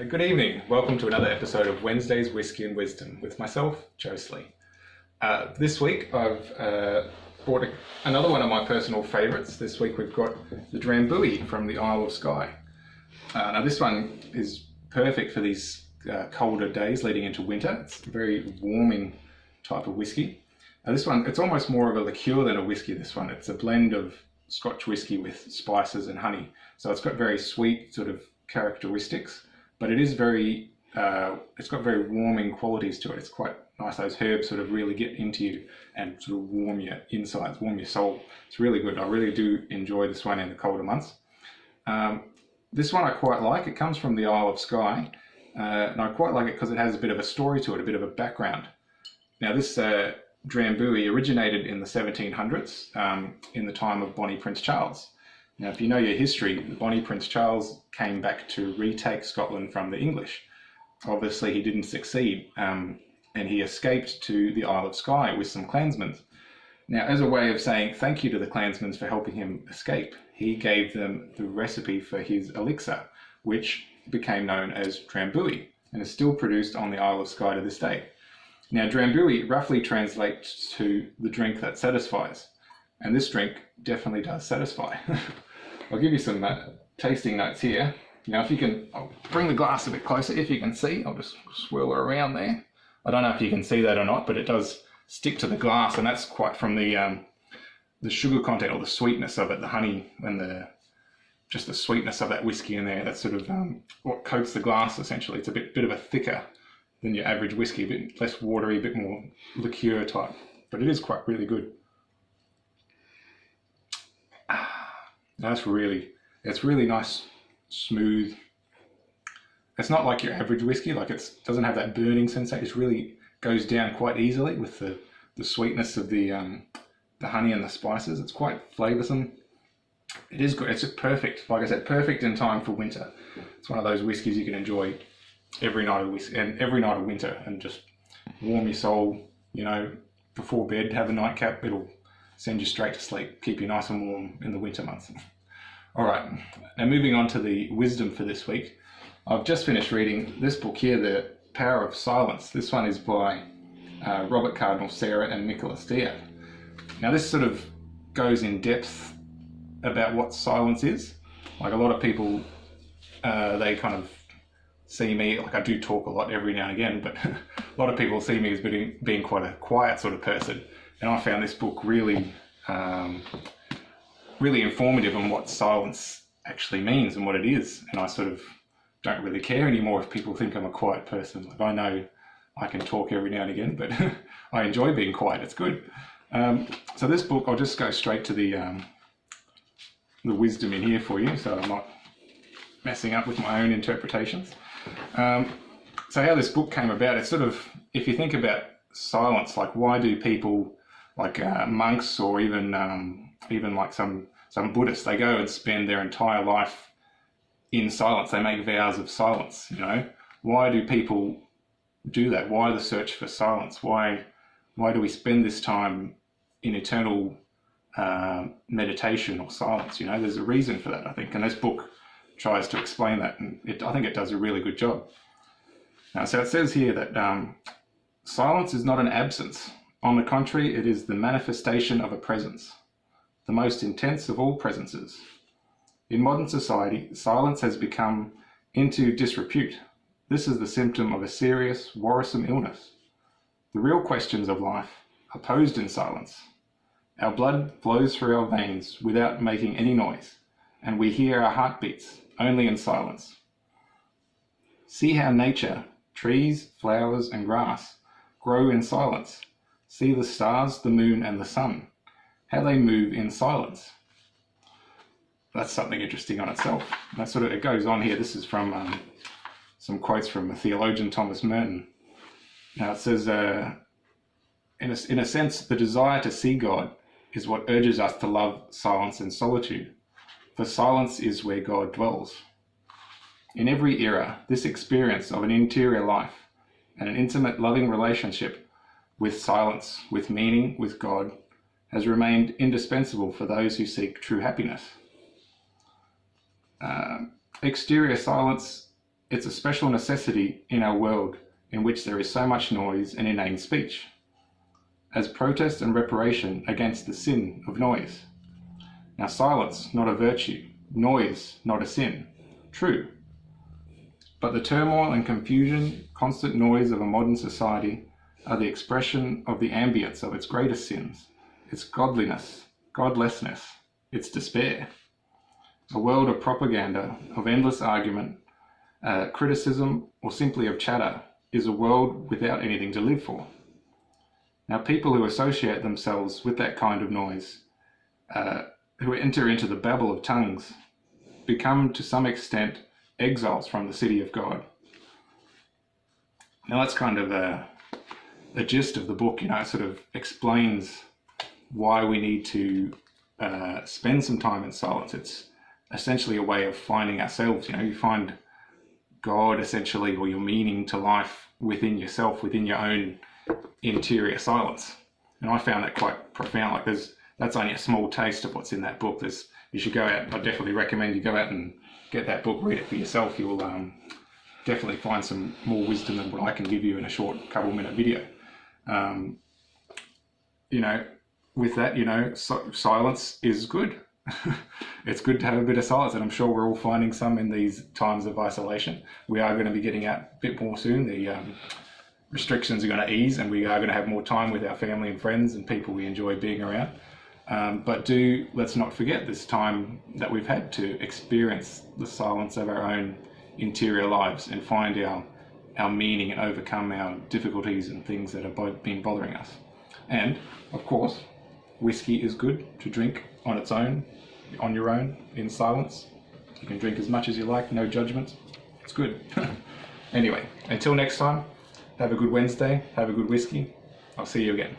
Good evening. Welcome to another episode of Wednesday's Whiskey and Wisdom with myself, Joe Slee. This week I've brought another one of my personal favourites. This week we've got the Drambuie from the Isle of Skye. Now this one is perfect for these colder days leading into winter. It's a very warming type of whiskey. This one, it's almost more of a liqueur than a whiskey, this one. It's a blend of Scotch whiskey with spices and honey. So it's got very sweet sort of characteristics, but it is very, it's got very warming qualities to it. It's quite nice. Those herbs sort of really get into you and sort of warm your insides, warm your soul. It's really good. I really do enjoy this one in the colder months. This one I quite like. It comes from the Isle of Skye, and I quite like it because it has a bit of a story to it, a bit of a background. Now this Drambuie originated in the 1700s in the time of Bonnie Prince Charles. Now, if you know your history, Bonnie Prince Charles came back to retake Scotland from the English. Obviously, he didn't succeed, and he escaped to the Isle of Skye with some clansmen. Now, as a way of saying thank you to the clansmen for helping him escape, he gave them the recipe for his elixir, which became known as Drambuie, and is still produced on the Isle of Skye to this day. Now, Drambuie roughly translates to the drink that satisfies, and this drink definitely does satisfy. I'll give you some tasting notes here. Now, if you can, I'll bring the glass a bit closer. If you can see, I'll just swirl it around there. I don't know if you can see that or not, but it does stick to the glass, and that's quite from the sugar content or the sweetness of it, the honey and just the sweetness of that whiskey in there. That's sort of what coats the glass essentially. It's a bit of a thicker than your average whiskey, a bit less watery, a bit more liqueur type, but it is quite really good. It's really nice, smooth. It's not like your average whiskey, like it doesn't have that burning sensation. It really goes down quite easily with the sweetness of the honey and the spices. It's quite flavoursome. It is good. It's perfect, like I said, perfect in time for winter. It's one of those whiskies you can enjoy every night of winter and just warm your soul, you know, before bed, have a nightcap. It'll send you straight to sleep, keep you nice and warm in the winter months. All right, now moving on to the wisdom for this week. I've just finished reading this book here, The Power of Silence. This one is by Robert Cardinal Sarah and Nicholas Deer. Now this sort of goes in depth about what silence is. Like a lot of people, they kind of see me, like I do talk a lot every now and again, but a lot of people see me as being quite a quiet sort of person. And I found this book really, really informative on what silence actually means and what it is. And I sort of don't really care anymore if people think I'm a quiet person. Like I know I can talk every now and again, but I enjoy being quiet. It's good. So this book, I'll just go straight to the wisdom in here for you, so I'm not messing up with my own interpretations. So how this book came about, it's sort of, if you think about silence, like why do people, like monks or even like some Buddhists, they go and spend their entire life in silence. They make vows of silence, you know. Why do people do that? Why the search for silence? Why do we spend this time in eternal meditation or silence? You know, there's a reason for that, I think, and this book tries to explain that, and I think it does a really good job. Now, so it says here that silence is not an absence. On the contrary, it is the manifestation of a presence, the most intense of all presences. In modern society, silence has become into disrepute. This is the symptom of a serious, worrisome illness. The real questions of life are posed in silence. Our blood flows through our veins without making any noise, and we hear our heartbeats only in silence. See how nature, trees, flowers, and grass grow in silence. See the stars, the moon, and the sun, how they move in silence. That's something interesting on itself. And that sort of, it goes on here. This is from some quotes from the theologian Thomas Merton. Now it says, in a sense, the desire to see God is what urges us to love silence and solitude, for silence is where God dwells. In every era, this experience of an interior life and an intimate, loving relationship with silence, with meaning, with God, has remained indispensable for those who seek true happiness. Exterior silence It's a special necessity in our world in which there is so much noise and inane speech, as protest and reparation against the sin of noise. Now silence, not a virtue, noise, not a sin. True. But the turmoil and confusion, constant noise of a modern society are the expression of the ambience of its greatest sins, its godliness, godlessness, its despair. A world of propaganda, of endless argument, criticism, or simply of chatter is a world without anything to live for. Now people who associate themselves with that kind of noise, who enter into the babble of tongues, become to some extent exiles from the city of God. Now that's kind of the gist of the book. It sort of explains why we need to spend some time in silence. It's essentially a way of finding ourselves. You find God essentially, or your meaning to life within yourself, within your own interior silence. And I found that quite profound. Like that's only a small taste of what's in that book. You should go out. I definitely recommend you go out and get that book, read it for yourself. You will definitely find some more wisdom than what I can give you in a short couple-minute video. With that, silence is good. It's good to have a bit of silence, and I'm sure we're all finding some in these times of isolation. We are going to be getting out a bit more soon. The restrictions are going to ease, and we are going to have more time with our family and friends and people we enjoy being around. But let's not forget this time that we've had to experience the silence of our own interior lives and find our meaning and overcome our difficulties and things that have been bothering us. And of course, whiskey is good to drink on its own, on your own, in silence. You can drink as much as you like, no judgment. It's good. Anyway, until next time, have a good Wednesday, have a good whiskey. I'll see you again.